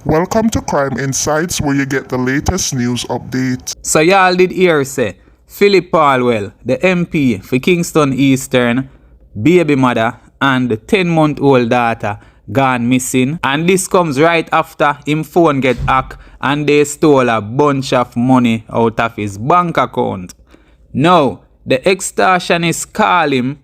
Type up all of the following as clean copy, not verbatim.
Welcome to Crime Insights, where you get the latest news update. So y'all did hear say, Philip Paulwell, the MP for Kingston Eastern, baby mother and the 10-month-old daughter gone missing. And this comes right after him phone get hacked and they stole a bunch of money out of his bank account. Now, the extortionist call him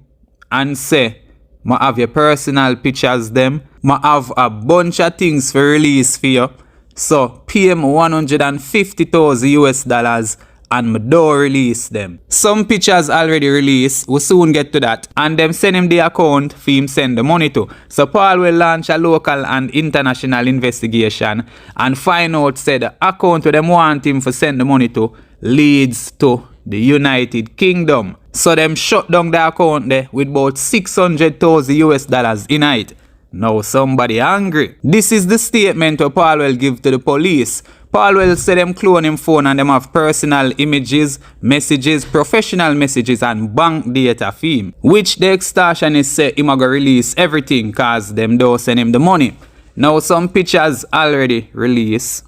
and say, "Ma have your personal pictures them. Ma have a bunch of things for release for you. So pay him $150,000 and me don't release them." Some pictures already released, we soon get to that. And them send him the account for him send the money to. So Paul will launch a local and international investigation and find out say the account where them want him for send the money to leads to the United Kingdom. So them shut down the account there with about $600,000 in it. Now somebody angry. This is the statement that Paulwell give to the police. Paulwell said them clone him phone and them have personal images, messages, professional messages and bank data for him. Which the extortionist say him a go release everything cause them don't send him the money. Now some pictures already released.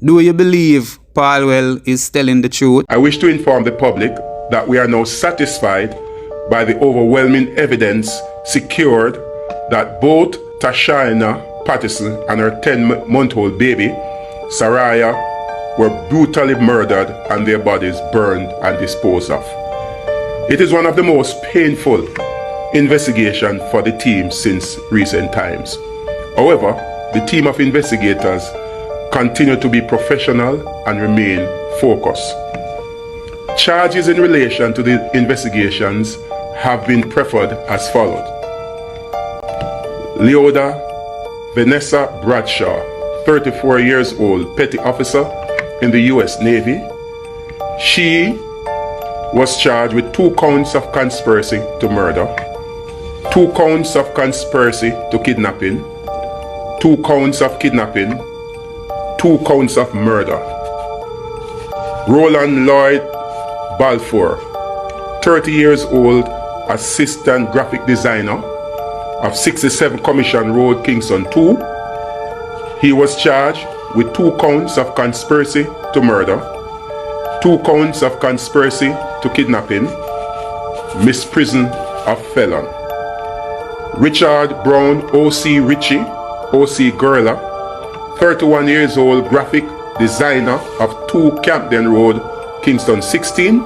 Do you believe Paulwell is telling the truth? I wish to inform the public that we are now satisfied by the overwhelming evidence secured that both Tashaina Patterson and her 10-month-old baby, Saraya, were brutally murdered and their bodies burned and disposed of. It is one of the most painful investigations for the team since recent times. However, the team of investigators continue to be professional and remain focused. Charges in relation to the investigations have been preferred as follows. Leoda Vanessa Bradshaw, 34 years old, petty officer in the U.S. Navy. She was charged with 2 counts of conspiracy to murder, 2 counts of conspiracy to kidnapping, 2 counts of kidnapping, 2 counts of murder. Roland Lloyd Balfour, 30 years old, assistant graphic designer of 67 Commission Road, Kingston 2. He was charged with 2 counts of conspiracy to murder, 2 counts of conspiracy to kidnapping, misprision of felon. Richard Brown O.C. Ritchie, O.C. Gerla, 31 years old, graphic designer of 2 Campden Road, Kingston 16.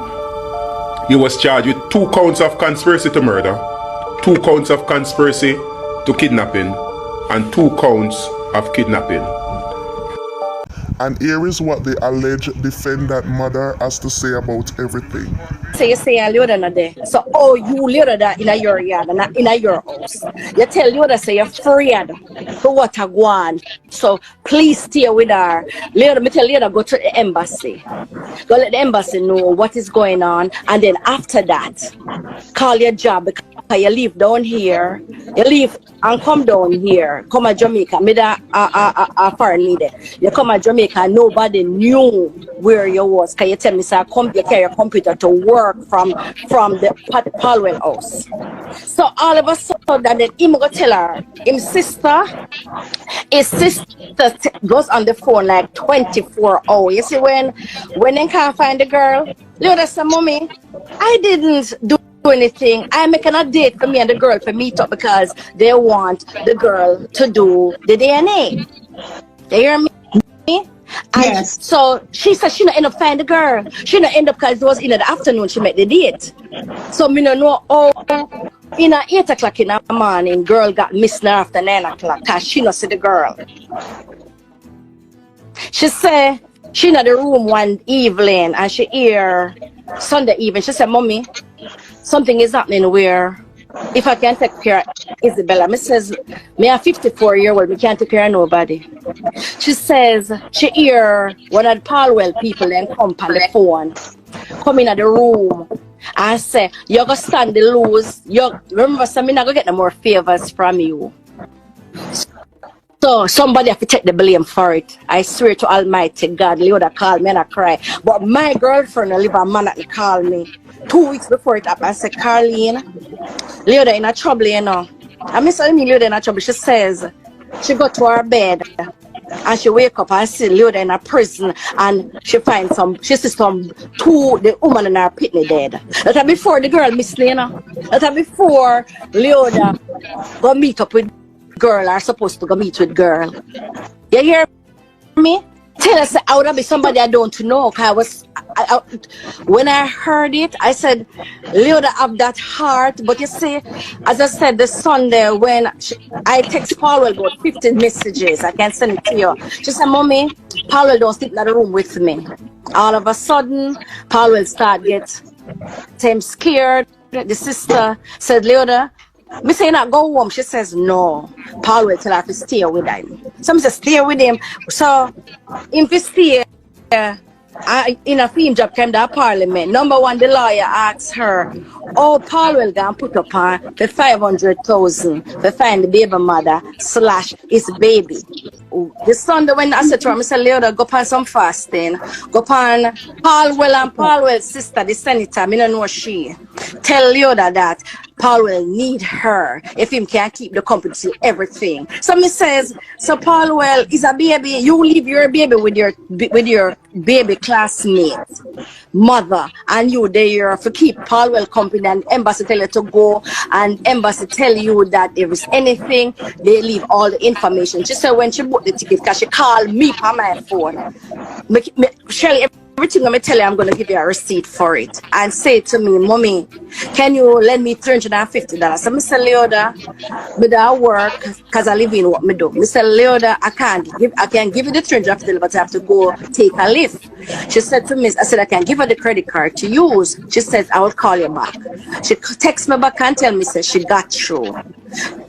He was charged with 2 counts of conspiracy to murder, 2 counts of conspiracy to kidnapping, and 2 counts of kidnapping. And here is what the alleged defendant mother has to say about everything. So you say Leoda not there. So you Leoda that in your yard and in your house. You tell Leoda say you're afraid for what I want. So please stay with her. Leoda, me tell Leoda go to the embassy. Go let the embassy know what is going on, and then after that, call your job because you leave down here. You leave and come down here. Come to Jamaica. Me da a foreign leader. You come to Jamaica. Nobody knew where you was. Can you tell me, sir? Come, you carry your computer to work from the Paulwell house. So all of a sudden, then him go tell her, his sister goes on the phone like 24 hours. You see when they can't find the girl, Leoda said, "Mommy, I didn't do anything. I'm making a date for me and the girl to meet up because they want the girl to do the DNA." You hear me? And yes. So she said she not end up find the girl. She not end up because it was in the afternoon she met the date. So me don't know how in 8 o'clock in the morning girl got missing after 9 o'clock because she not see the girl. She said she in the room one evening and she hear Sunday evening. She said, "Mommy, something is happening where if I can't take care of Isabella." Me says, "Me a 54-year-old, me can't take care of nobody." She says she hear one of the Paulwell people then come on the phone, come in the room and say, "You're gonna stand the lose. You remember, so me not gonna get no more favors from you." So somebody have to take the blame for it. I swear to Almighty God, Leoda called me and I cry. But my girlfriend, a live a man that called me 2 weeks before it happened. I said, "Carleen, Leoda in a trouble, you know." I miss telling me Leoda in a trouble. She says she got to her bed And she wake up and see Leoda in a prison, and she see the woman in her pitney dead. That before the girl miss Lena. That before Leoda go meet up with girl are supposed to go meet with girl. You hear me? Tell us I would be somebody I don't know. Cause when I heard it, I said, Leoda have that heart. But you see, as I said, the Sunday when I text Paulwell about 15 messages, I can send it to you. She said, Mommy, Paulwell don't sit in the room with me. All of a sudden, Paulwell start get scared. The sister said, Leoda, me say not go home. She says no. Paul will tell her to stay with him. Some say stay with him. So if he stay in a film job came to parliament. Number one, the lawyer asks her, oh, Paul will go and put up on the 500,000 to find the baby mother / his baby. The Sunday when I said to her, I said, Leoda, go upon some fasting. Go upon Paulwell and Paulwell's sister, the senator, I don't know she. Tell Leoda that Paulwell need her if him can keep the company to everything. So me says, so Paulwell is a baby. You leave your baby with your baby classmate, mother, and you there for keep Paulwell company, and embassy tell you to go, and embassy tell you that if it's anything, they leave all the information. She said when she bought the ticket, because she called me on my phone. Shirley, everything I'm going to tell you, I'm going to give you a receipt for it. And say to me, Mommy, can you lend me $350? So I said, Leoda, with that work, because I live in what me do. I said, Leoda, I can give you the $350, but I have to go take a lift. She said to me, I said, I can give her the credit card to use. She says, I will call you back. She texts me back and tell me, says she got through.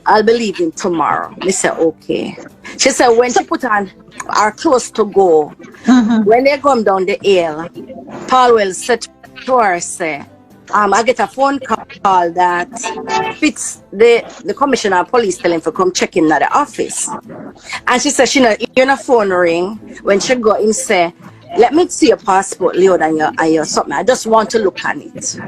I'll be leaving tomorrow. I said, okay. She said, when she put on our clothes to go, when they come down the hill, Paulwell said to her, say, I get a phone call that fits the commissioner of police telling for come check in at the office. And she said, she know, hear a phone ring. When she go in, say, let me see your passport, Leoda, and your something. I just want to look at it.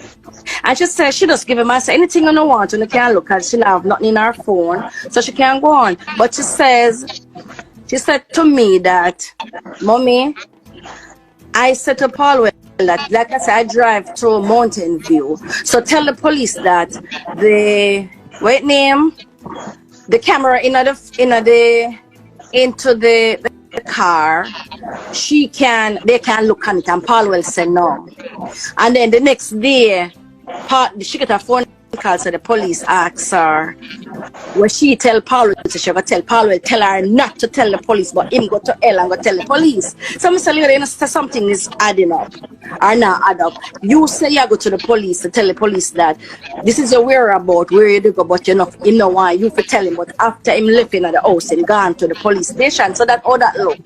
And she said, she just give him, I say, anything you don't want, and you can't look at it. She don't have nothing in her phone, so she can't go on. But she said to me that, Mommy, I said to Paulwell that, like I said, I drive to Mountain View. So tell the police that the camera into the car, they can look at it, and Paulwell said no. And then the next day, she got a phone call, so the police asked her, when she tell Paulwell, she go tell Paulwell, tell her not to tell the police, but him go to hell and go tell the police. So I said, you know, something is adding up or not add up. You say you go to the police to tell the police that this is your whereabout, where you go, but you know why you for tell him. But after him living at the house, him gone to the police station. So that all that look.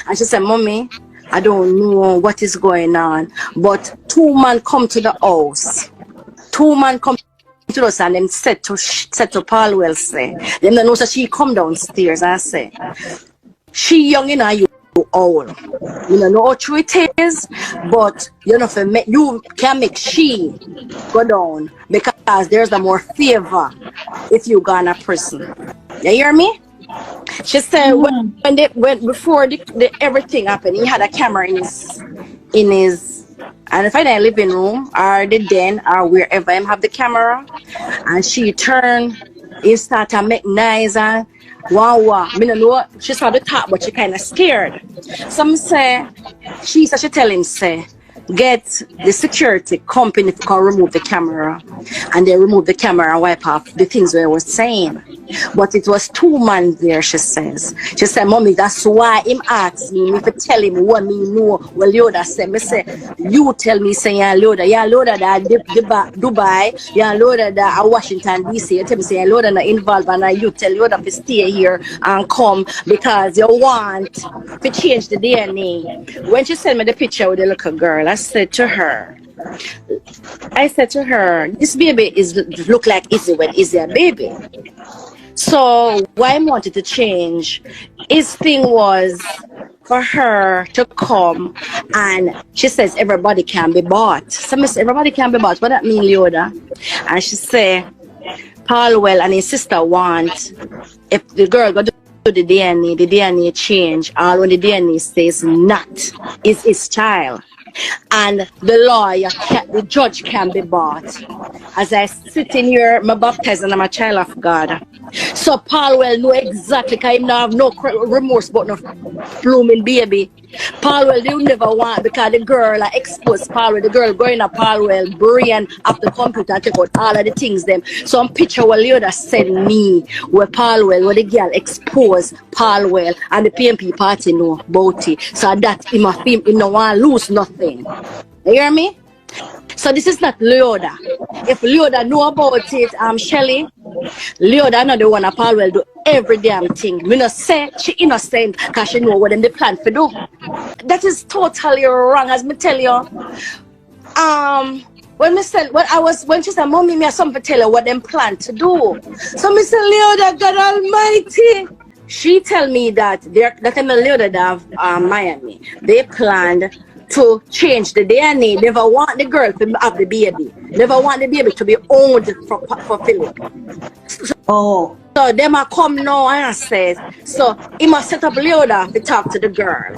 And she said, Mommy, I don't know what is going on, but 2 men come to the house. 2 men come to us and then said to Paulwell, say, them know so she come downstairs and say, she young in you old. You don't know how true it is, but you know you can make she go down because there's a more favor if you go in a prison. You hear me? She said before the everything happened, he had a camera in his and if I in the living room or the den or wherever him have the camera, and she turn, he start to make noise and wow. Me no know, she saw the top, but she kind of scared. Some say she tell him, say, get the security company to come remove the camera, and they remove the camera and wipe off the things we were saying. But it was 2 men there, she says. She said, Mommy, that's why him asked me if I tell him what me know. Well, Leoda said, me say, you tell me, say, yeah, Leoda that Dubai, yeah, Leoda that Washington, D.C. You tell me, say, yeah, Leoda not involved, and you tell Leoda to stay here and come because you want to change the DNA. When she sent me the picture with the little girl, I said to her, this baby look like Izzy when Izzy a baby. So why I wanted to change, his thing was for her to come, and she says everybody can be bought. So I said, everybody can be bought. What that mean, Leoda? And she said, Paulwell and his sister want, if the girl go to to the DNA change, all when the DNA says not, is his child. And the judge can be bought. As I sit in here, I'm baptized and I'm a child of God. So Paulwell know exactly, because him not have no remorse but no blooming baby. Paulwell, they never want, because the girl are exposed Paulwell, the girl going to Paulwell brain off the computer and check out all of the things them. Some picture what Leoda send me where Paulwell, where the girl exposed Paulwell and the PMP party know about it. So that him no want lose nothing. You hear me? So this is not Leoda. If Leoda know about it, Shelly, Leoda not the one that Paulwell do every damn thing. Me not say she innocent because she know what them they plan for do. That is totally wrong, as me tell you. When she said, Mommy, me have something to tell her what them plan to do. So me say, Leoda, God Almighty. She tell me that that time Leoda have Miami. They planned to change the DNA. Never want the girl to have the baby. Never want the baby to be owned for Philip. So them a come now and says, so he must set up Leoda to talk to the girl.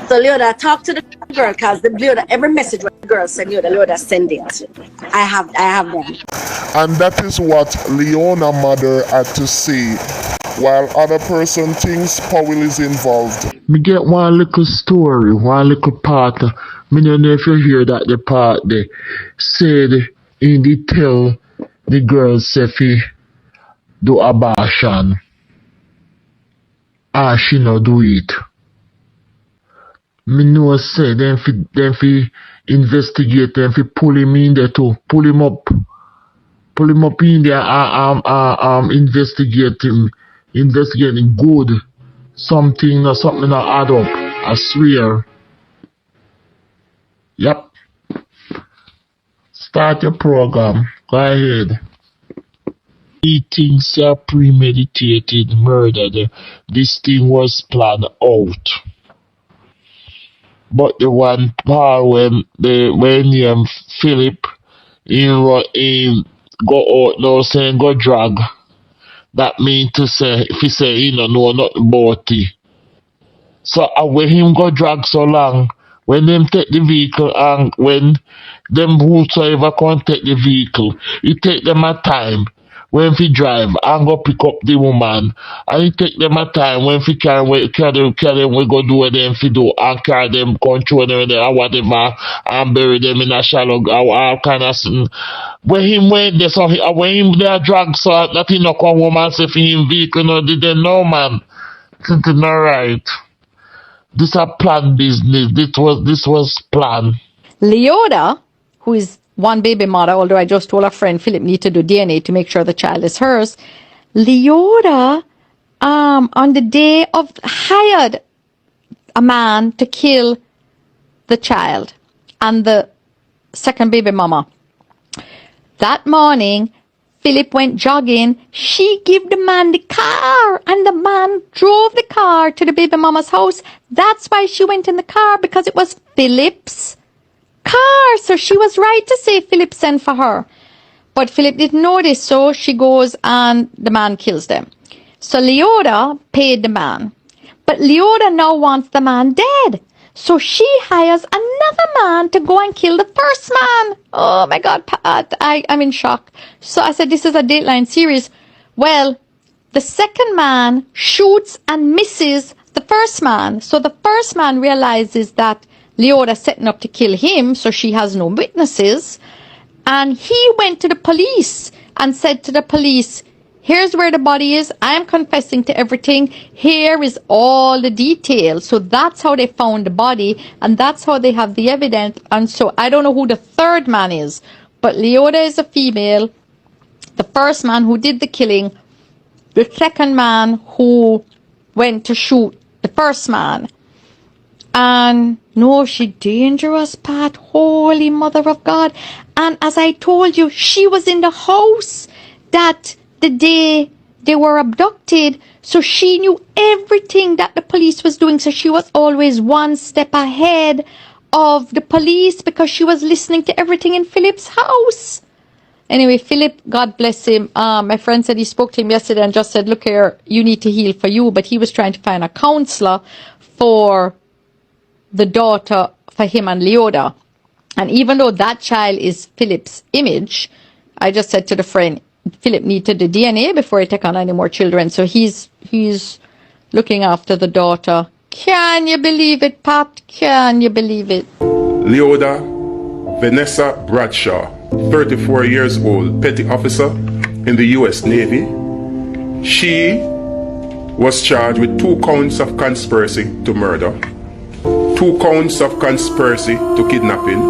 So Leoda talk to the girl because the Leoda, every message what the girl send Leoda send it. I have them. And that is what Leona mother had to say. While other person thinks Paulwell is involved. Me get one little story, one little part. Me don't know if you hear that the part they said in the tell the girls say fi do abortion. She no do it. Me know say them fi investigate, them fi pull him in there too, pull him up in there investigating good. Something not add up. I swear. Yep. Start your program. Go ahead. Things are premeditated murder. This thing was planned out. But the one part when Philip in go out now saying go drag. That mean to say, if he say he no know nothing about it. So when him go drag so long, when them take the vehicle and when them whosoever can take the vehicle, it take them a time when he drive and go pick up the woman. And it take them a time when he carry them we go do what them fi do and carry them, control them and whatever and bury them in a shallow all kind of thing. When him went there, so when him there drag so that he no come home and say for him vehicle no didn't know man. It's not right. This a planned business. This was planned. Leoda, who is one baby mother, although I just told a friend Philip need to do DNA to make sure the child is hers. Leoda, on the day of hired a man to kill the child and the second baby mama. That morning, Philip went jogging. She gave the man the car and the man drove the car to the baby mama's house. That's why she went in the car, because it was Philip's car. So she was right to say Philip sent for her. But Philip didn't know this, so she goes and the man kills them. So Leoda paid the man. But Leoda now wants the man dead. So she hires another man to go and kill the first man. Oh my God, Pat, I'm in shock. So I said, this is a Dateline series. Well, the second man shoots and misses the first man. So the first man realizes that Leoda's setting up to kill him, so she has no witnesses. And he went to the police and said to the police, here's where the body is. I'm confessing to everything. Here is all the details. So that's how they found the body. And that's how they have the evidence. And so I don't know who the third man is. But Leoda is a female. The first man who did the killing. The second man who went to shoot the first man. And no, she dangerous, Pat. Holy Mother of God. And as I told you, she was in the house that the day they were abducted, so she knew everything that the police was doing. So she was always one step ahead of the police because she was listening to everything in Philip's house. Anyway, Philip, God bless him. My friend said he spoke to him yesterday and just said, look here, you need to heal for you. But he was trying to find a counselor for the daughter, for him and Leoda. And even though that child is Philip's image, I just said to the friend, Philip need to do DNA before he take on any more children. So he's looking after the daughter. Can you believe it, Pat? Can you believe it? Leoda Vanessa Bradshaw, 34 years old, petty officer in the U.S. Navy. She was charged with 2 counts of conspiracy to murder, 2 counts of conspiracy to kidnapping,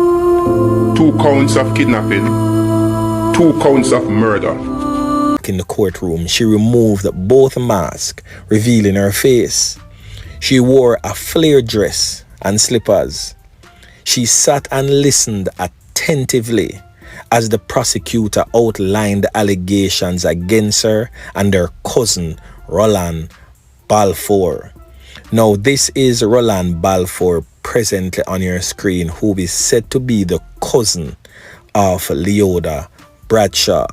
2 counts of kidnapping, 2 counts of murder. In the courtroom, she removed both masks, revealing her face. She wore a flare dress and slippers. She sat and listened attentively as the prosecutor outlined the allegations against her and her cousin, Roland Balfour. Now, this is Roland Balfour presently on your screen, who is said to be the cousin of Leoda Bradshaw.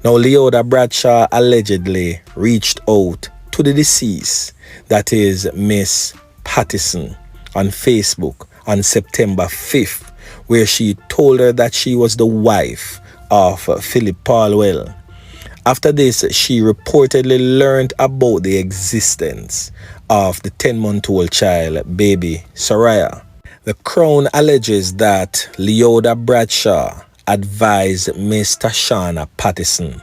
Now, Leoda Bradshaw allegedly reached out to the deceased, that is Miss Pattison, on Facebook on September 5th, where she told her that she was the wife of Philip Paulwell. After this, she reportedly learned about the existence of the 10-month-old child, baby Soraya. The Crown alleges that Leoda Bradshaw advised Miss Tashana Pattison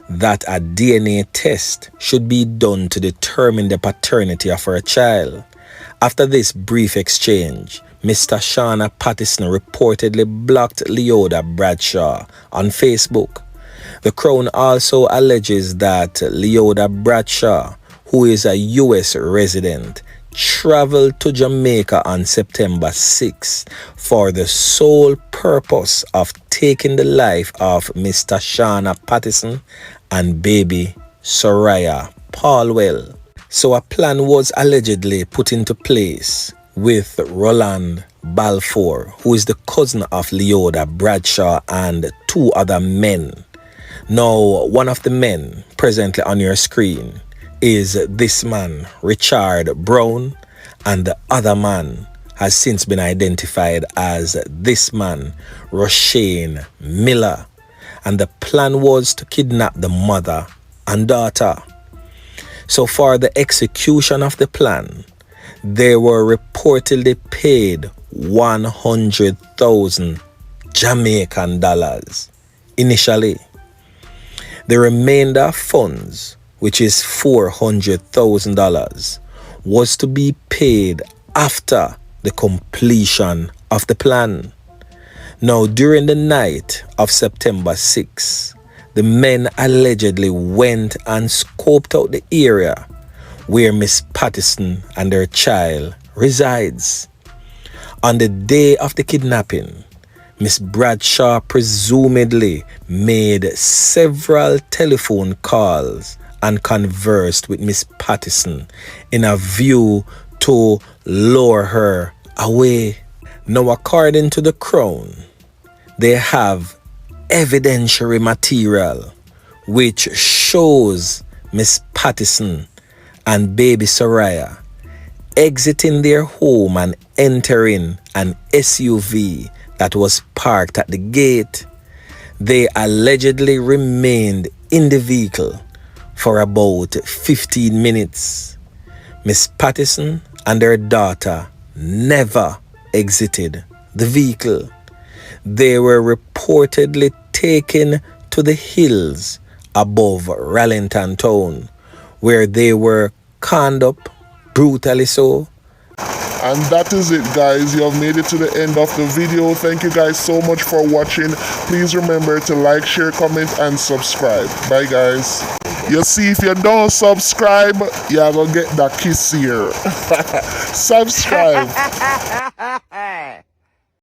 that a DNA test should be done to determine the paternity of her child. After this brief exchange, Miss Tashana Pattison reportedly blocked Leoda Bradshaw on Facebook. The Crown also alleges that Leoda Bradshaw, who is a U.S. resident, traveled to Jamaica on September 6 for the sole purpose of taking the life of Miss Tashana Pattison and baby Soraya Paulwell. So a plan was allegedly put into place with Roland Balfour, who is the cousin of Leoda Bradshaw, and 2 other men. Now, one of the men presently on your screen is this man, Richard Brown, and the other man has since been identified as this man, Roshane Miller. And the plan was to kidnap the mother and daughter. So for the execution of the plan, they were reportedly paid 100,000 Jamaican dollars initially. The remainder of funds, which is $400,000, was to be paid after the completion of the plan. Now, during the night of September 6, the men allegedly went and scoped out the area where Miss Pattison and her child resides. On the day of the kidnapping, Miss Bradshaw presumably made several telephone calls and conversed with Miss Pattison in a view to lure her away. Now, according to the Crown, they have evidentiary material which shows Miss Pattison and baby Soraya exiting their home and entering an SUV that was parked at the gate. They allegedly remained in the vehicle for about 15 minutes. Miss Pattison and her daughter never exited the vehicle. They were reportedly taken to the hills above Rallington town, where they were conned up, brutally so. And that is it, guys. You have made it to the end of the video. Thank you guys so much for watching. Please remember to like, share, comment, and subscribe. Bye, guys. You see, if you don't subscribe, you're gonna get that kiss here. Subscribe.